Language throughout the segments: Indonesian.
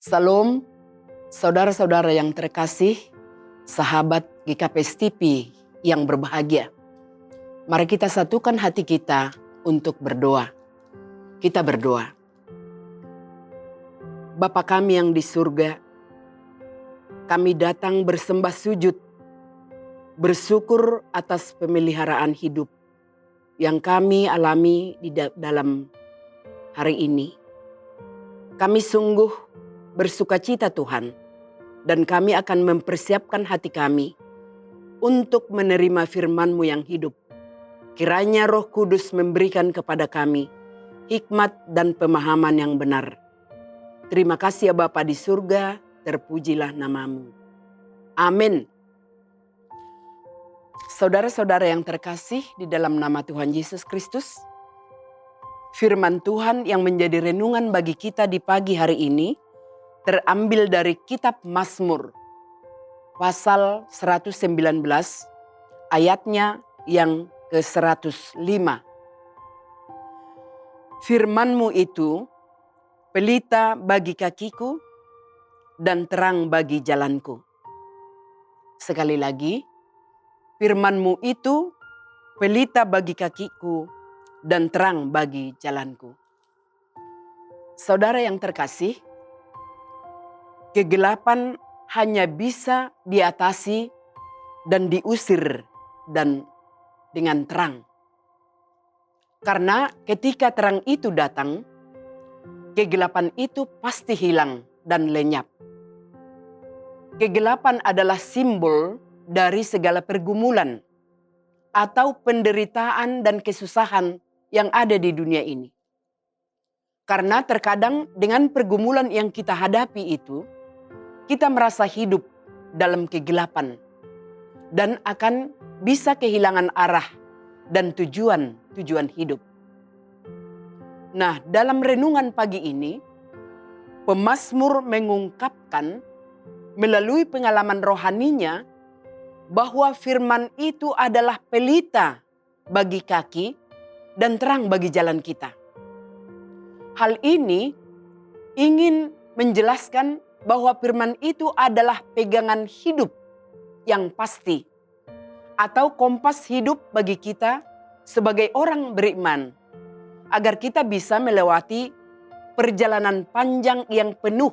Salam, saudara-saudara yang terkasih, sahabat GKPS TV yang berbahagia. Mari kita satukan hati kita untuk berdoa. Kita berdoa. Bapa kami yang di surga, kami datang bersembah sujud, bersyukur atas pemeliharaan hidup yang kami alami di dalam hari ini. Kami sungguh bersukacita Tuhan, dan kami akan mempersiapkan hati kami untuk menerima firman-Mu yang hidup. Kiranya Roh Kudus memberikan kepada kami hikmat dan pemahaman yang benar. Terima kasih ya Bapa di surga, terpujilah nama-Mu. Amin. Saudara-saudara yang terkasih di dalam nama Tuhan Yesus Kristus, firman Tuhan yang menjadi renungan bagi kita di pagi hari ini terambil dari kitab Mazmur pasal 119 ayatnya yang ke-105. Firman-Mu itu pelita bagi kakiku dan terang bagi jalanku. Sekali lagi, firman-Mu itu pelita bagi kakiku dan terang bagi jalanku. Saudara yang terkasih, kegelapan hanya bisa diatasi dan diusir dengan terang. Karena ketika terang itu datang, kegelapan itu pasti hilang dan lenyap. Kegelapan adalah simbol dari segala pergumulan atau penderitaan dan kesusahan yang ada di dunia ini. Karena terkadang dengan pergumulan yang kita hadapi itu, kita merasa hidup dalam kegelapan dan akan bisa kehilangan arah dan tujuan hidup. Nah, dalam renungan pagi ini, pemazmur mengungkapkan melalui pengalaman rohaninya bahwa firman itu adalah pelita bagi kaki dan terang bagi jalan kita. Hal ini ingin menjelaskan bahwa firman itu adalah pegangan hidup yang pasti atau kompas hidup bagi kita sebagai orang beriman, agar kita bisa melewati perjalanan panjang yang penuh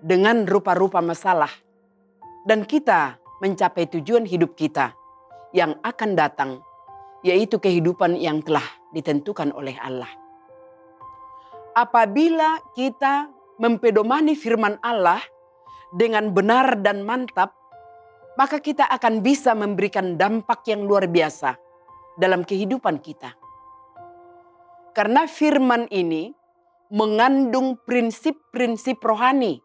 dengan rupa-rupa masalah dan kita mencapai tujuan hidup kita yang akan datang, yaitu kehidupan yang telah ditentukan oleh Allah. Apabila kita mempedomani firman Allah dengan benar dan mantap, maka kita akan bisa memberikan dampak yang luar biasa dalam kehidupan kita. Karena firman ini mengandung prinsip-prinsip rohani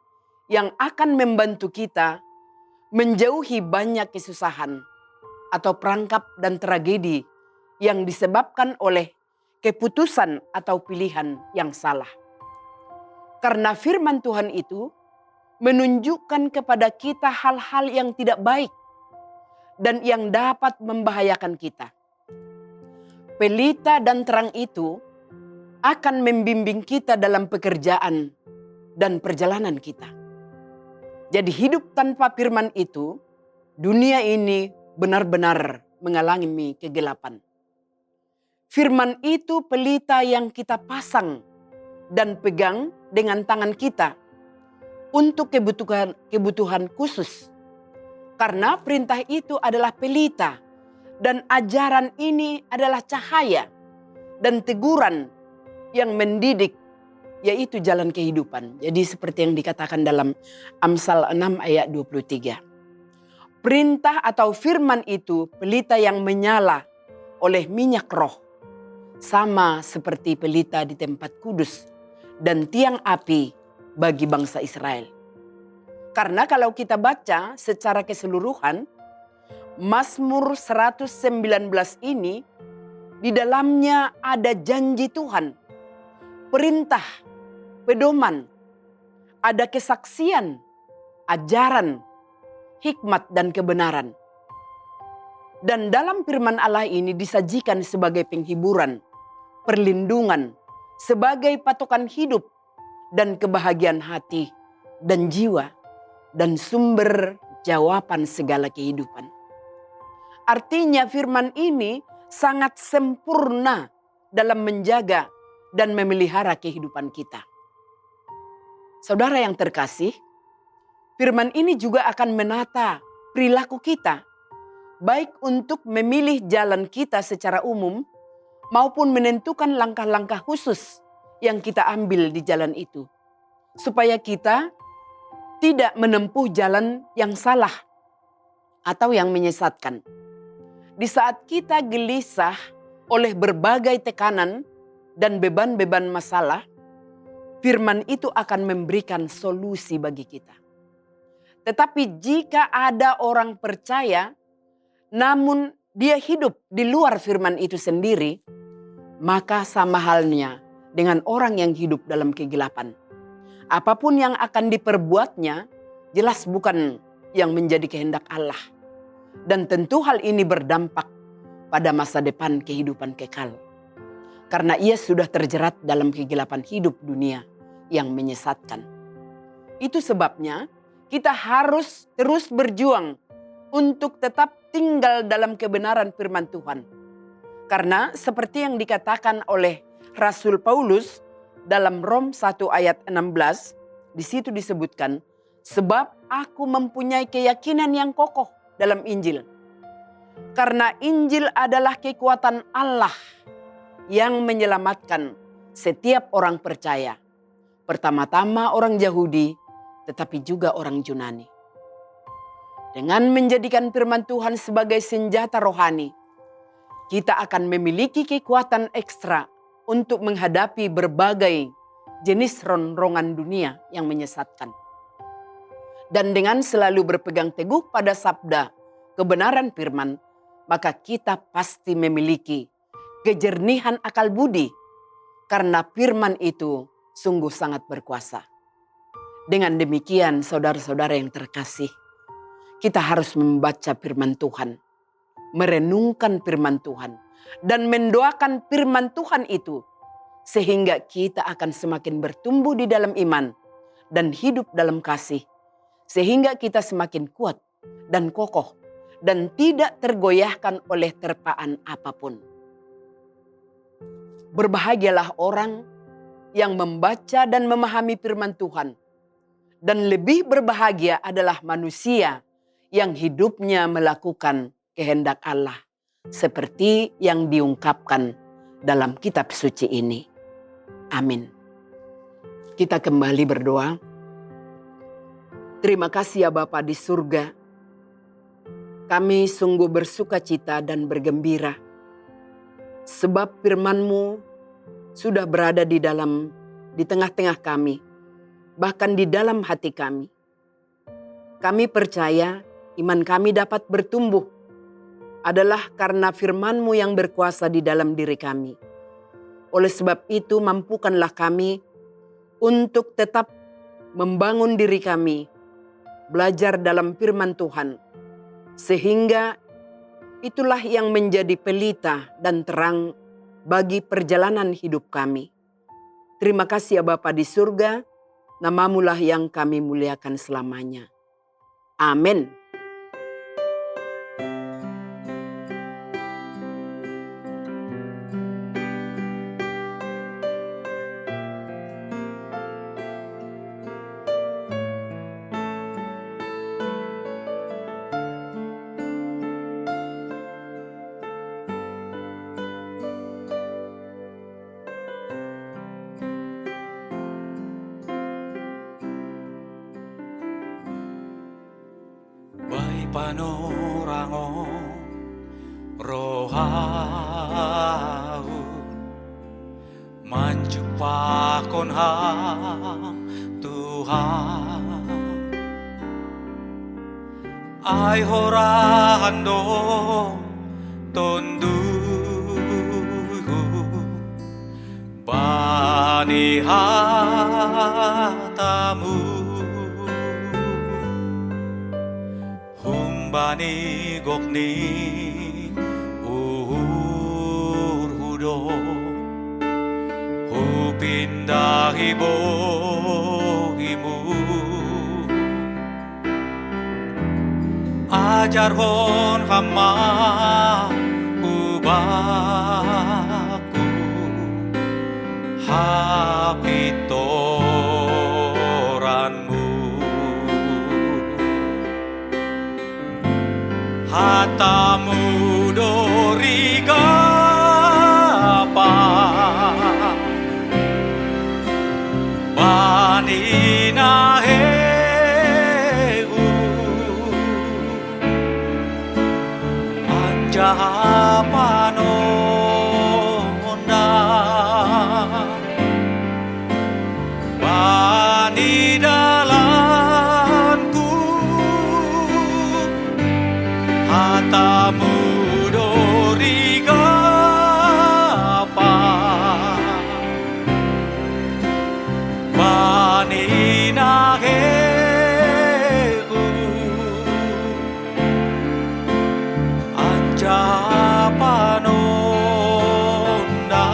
yang akan membantu kita menjauhi banyak kesusahan atau perangkap dan tragedi yang disebabkan oleh keputusan atau pilihan yang salah. Karena firman Tuhan itu menunjukkan kepada kita hal-hal yang tidak baik dan yang dapat membahayakan kita. Pelita dan terang itu akan membimbing kita dalam pekerjaan dan perjalanan kita. Jadi hidup tanpa firman itu, dunia ini benar-benar mengalami kegelapan. Firman itu pelita yang kita pasang dan pegang dengan tangan kita untuk kebutuhan khusus. Karena perintah itu adalah pelita dan ajaran ini adalah cahaya dan teguran yang mendidik, yaitu jalan kehidupan. Jadi seperti yang dikatakan dalam Amsal 6 ayat 23. Perintah atau firman itu pelita yang menyala oleh minyak roh, sama seperti pelita di tempat kudus dan tiang api bagi bangsa Israel. Karena kalau kita baca secara keseluruhan, Mazmur 119 ini di dalamnya ada janji Tuhan, perintah, pedoman, ada kesaksian, ajaran, hikmat dan kebenaran. Dan dalam firman Allah ini disajikan sebagai penghiburan, perlindungan, sebagai patokan hidup dan kebahagiaan hati dan jiwa dan sumber jawaban segala kehidupan. Artinya firman ini sangat sempurna dalam menjaga dan memelihara kehidupan kita. Saudara yang terkasih, firman ini juga akan menata perilaku kita, baik untuk memilih jalan kita secara umum maupun menentukan langkah-langkah khusus yang kita ambil di jalan itu, supaya kita tidak menempuh jalan yang salah atau yang menyesatkan. Di saat kita gelisah oleh berbagai tekanan dan beban-beban masalah, firman itu akan memberikan solusi bagi kita. Tetapi jika ada orang percaya, namun dia hidup di luar firman itu sendiri, maka sama halnya dengan orang yang hidup dalam kegelapan. Apapun yang akan diperbuatnya, jelas bukan yang menjadi kehendak Allah. Dan tentu hal ini berdampak pada masa depan kehidupan kekal. Karena ia sudah terjerat dalam kegelapan hidup dunia yang menyesatkan. Itu sebabnya kita harus terus berjuang untuk tetap tinggal dalam kebenaran firman Tuhan. Karena seperti yang dikatakan oleh Rasul Paulus dalam Rom 1 ayat 16, di situ disebutkan, sebab aku mempunyai keyakinan yang kokoh dalam Injil. Karena Injil adalah kekuatan Allah yang menyelamatkan setiap orang percaya. Pertama-tama orang Yahudi, tetapi juga orang Yunani. Dengan menjadikan firman Tuhan sebagai senjata rohani, kita akan memiliki kekuatan ekstra untuk menghadapi berbagai jenis ronrongan dunia yang menyesatkan. Dan dengan selalu berpegang teguh pada sabda kebenaran firman, maka kita pasti memiliki kejernihan akal budi, karena firman itu sungguh sangat berkuasa. Dengan demikian, saudara-saudara yang terkasih, kita harus membaca firman Tuhan, merenungkan firman Tuhan, dan mendoakan firman Tuhan itu, sehingga kita akan semakin bertumbuh di dalam iman dan hidup dalam kasih, sehingga kita semakin kuat dan kokoh dan tidak tergoyahkan oleh terpaan apapun. Berbahagialah orang yang membaca dan memahami firman Tuhan, dan lebih berbahagia adalah manusia yang hidupnya melakukan kehendak Allah, seperti yang diungkapkan dalam kitab suci ini. Amin. Kita kembali berdoa. Terima kasih ya Bapa di surga. Kami sungguh bersukacita dan bergembira, sebab firman-Mu sudah berada di tengah-tengah kami, bahkan di dalam hati kami. Kami percaya iman kami dapat bertumbuh adalah karena firman-Mu yang berkuasa di dalam diri kami. Oleh sebab itu, mampukanlah kami untuk tetap membangun diri kami, belajar dalam firman Tuhan, sehingga itulah yang menjadi pelita dan terang bagi perjalanan hidup kami. Terima kasih ya Bapa di surga, nama-Mu lah yang kami muliakan selamanya. Amin. Panorango rohau manjupakon ham Tuhan ay horando tonduhu bani hatamu bani gokni urhudo hupindahi bohimu ajar hon hama ubaku hapitoranmu hatamu dorigapa banina heu anjapanonda bani dalanku hatamu dorigapa banina heu anjapanonda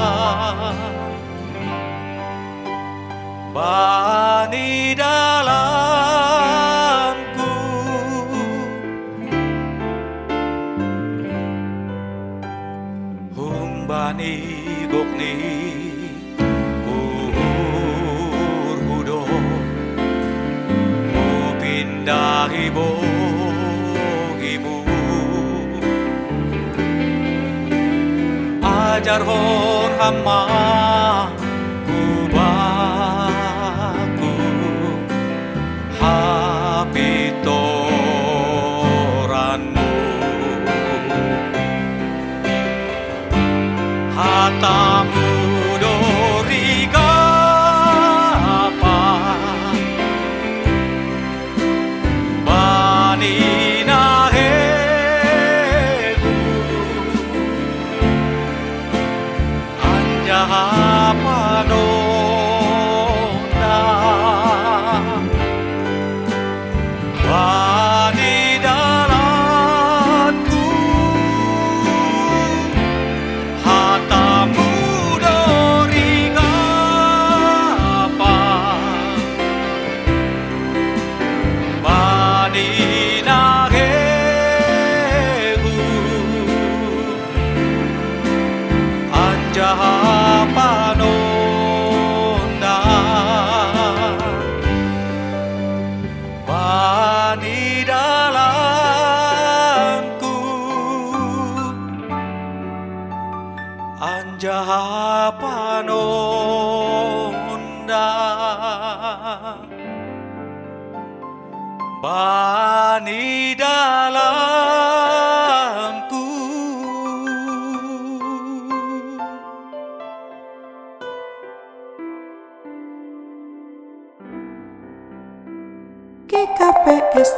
bani dalanku humbani gokni hurhudo hupindahi bogimu ajar hon hama ubaku hapitoranmu hatamu dorigapa banina heu anjapanonda bani dalanku hatamu dorigapa banina heu anjapanonda bani dalanku anjapanonda bani dalanku. GKPS